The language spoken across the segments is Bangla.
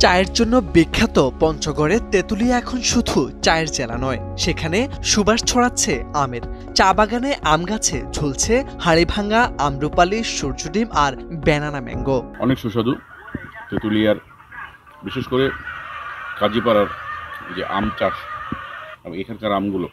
চায়ের জন্য বিখ্যাত পঞ্চগড়ের তেঁতুলিয়া এখন শুধু চায়ের জেলা নয়, সেখানে সুবাস ছড়াচ্ছে আমের। চা বাগানে আম গাছে ঝুলছে হাড়িভাঙা আম্রপালি, সূর্যডিম আর ব্যানানা ম্যাঙ্গো। অনেক সুস্বাদু তেঁতুলিয়ার, বিশেষ করে কাজীপাড়ার যে আম চাষ, এখানকার আমগুলো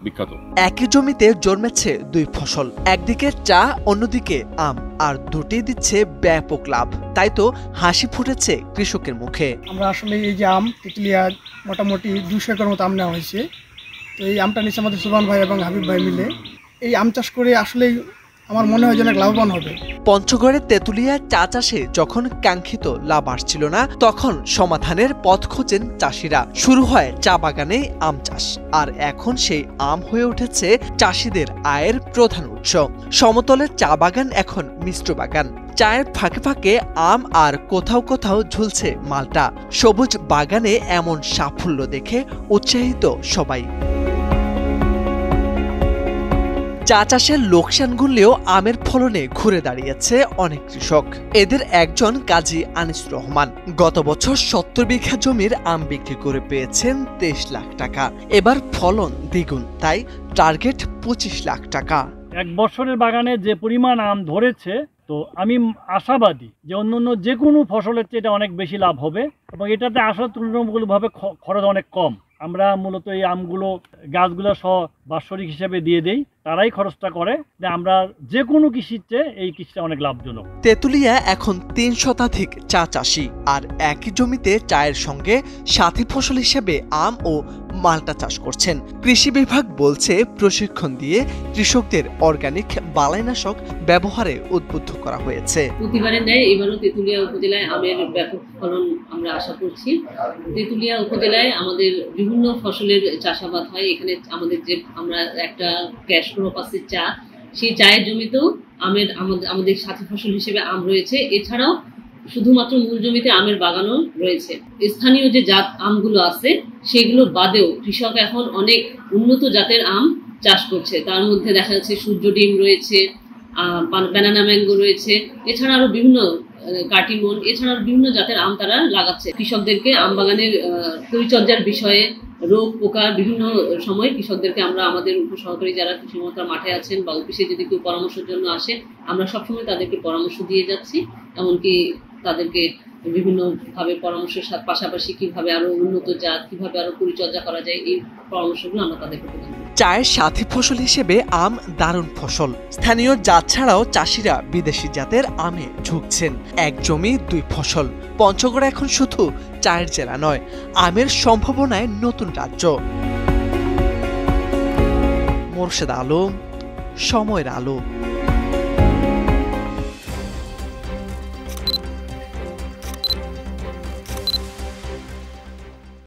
বিখ্যাত। একই জমিতে জন্মেছে দুই ফসল, একদিকে চা, অন্যদিকে আম, আর দুটি দিচ্ছে ব্যাপক লাভ। তাই তো হাসি ফুটেছে কৃষকের মুখে। আমরা আসলে এই যে আম তেঁতুলিয়া মোটামুটি 200 একর মতো আম নেওয়া হয়েছে। তো এই আমটা নিচ্ছে আমাদের সুবহান ভাই এবং হাবিব ভাই মিলে। এই আম চাষ করে আসলে আমার মনে হয় যে অনেক লাভবান হবে। পঞ্চগড়ের তেঁতুলিয়া চা চাষে যখন কাঙ্ক্ষিত লাভ আসছিল না, তখন সমাধানের পথ খোঁজেন চাষিরা। শুরু হয় চা বাগানে আম চাষ, আর এখন সেই আম হয়ে উঠেছে চাষিদের আয়ের প্রধান উৎস। সমতলের চা বাগান এখন মিশ্র বাগান। চায়ের ফাঁকে ফাঁকে আম, আর কোথাও কোথাও ঝুলছে মালটা। সবুজ বাগানে এমন সাফল্য দেখে উৎসাহিত সবাই। চা চাষের লোকসান গুনলেও আমের ফলনে ঘুরে দাঁড়িয়েছে অনেক কৃষক। এদের একজন কাজী আনিস রহমান। গত বছর 70 বিঘা জমির আম বিক্রি করে পেয়েছেন 23 লাখ টাকা। এবার ফলন দ্বিগুণ, তাই টার্গেট 25 লাখ টাকা। এক বছরের বাগানে যে পরিমাণ আম ধরেছে, তো আমি আশাবাদী যে অন্যান্য যে কোনো ফসলের চেয়ে এটা অনেক বেশি লাভ হবে, এবং এটাতে আসলে তুলনামূলকভাবে খরচ অনেক কম। আমরা মূলত এই আমগুলো গাছগুলো সহ বাৎসরিক হিসেবে দিয়ে দেই, তারাই খরচটা করে। যে আমরা যে কোনো কৃষির চেয়ে এই কৃষিটা অনেক লাভজনক। তেঁতুলিয়া এখন 3 শতাধিক চা চাষি, আর একই জমিতে চায়ের সঙ্গে সাথী ফসল হিসেবে আম ও মালটা চাষ করছেন। কৃষি বিভাগ বলছে প্রশিক্ষণ দিয়ে কৃষকদের অর্গানিক বালাইনাশক ব্যবহারে উদ্বুদ্ধ করা হয়েছে। প্রতিবারের ন্যায় এবারও তেঁতুলিয়া উপজেলায় আমের ব্যাপক ফলন আমরা আশা করছি। তেঁতুলিয়া উপজেলায় আমাদের বিভিন্ন ফসলের চাষাবাদ হয়। এখানে আমাদের যে আমরা একটা ক্যাশ ক্রপ আছে চা, সেই চায়ের জমিতেও আমাদের সাথী ফসল হিসেবে আম রয়েছে। এছাড়াও শুধুমাত্র মূল জমিতে আমের বাগানও রয়েছে। স্থানীয় যে জাত আমগুলো আছে সেগুলো বাদেও কৃষক এখন অনেক উন্নত জাতের আম চাষ করছে। তার মধ্যে দেখা যাচ্ছে সূর্যডিম রয়েছে, ব্যানানা ম্যাঙ্গো রয়েছে, এছাড়া আরো বিভিন্ন কাটিমন, এছাড়া বিভিন্ন জাতের আম তারা লাগাচ্ছে। কৃষকদেরকে আম বাগানের পরিচর্যার বিষয়ে, রোগ পোকা বিভিন্ন সময় কৃষকদেরকে আমরা আমাদের উপসহকারী যারা কৃষি মন্ত্রণালয়ের মাঠে আছেন বা অফিসে যদি কেউ পরামর্শের জন্য আসে, আমরা সবসময় তাদেরকে পরামর্শ দিয়ে যাচ্ছি। এমনকি তাদেরকে বিভিন্নভাবে পরামর্শের পাশাপাশি কিভাবে আরো উন্নত জাত, কিভাবে আরো পরিচর্যা করা যায়, এই পরামর্শগুলো আমরা তাদেরকে প্রদান করি। চায়ের সাথী ফসল হিসেবে আম দারুণ ফসল। স্থানীয় জাত ছাড়াও চাষিরা বিদেশি জাতের আমে ঝুঁকছেন। এক জমি দুই ফসল। পঞ্চগড় এখন শুধু চায়ের জেলা নয়, আমের সম্ভাবনায় নতুন রাজ্য। মোরশেদ আলম, সময়ের আলো।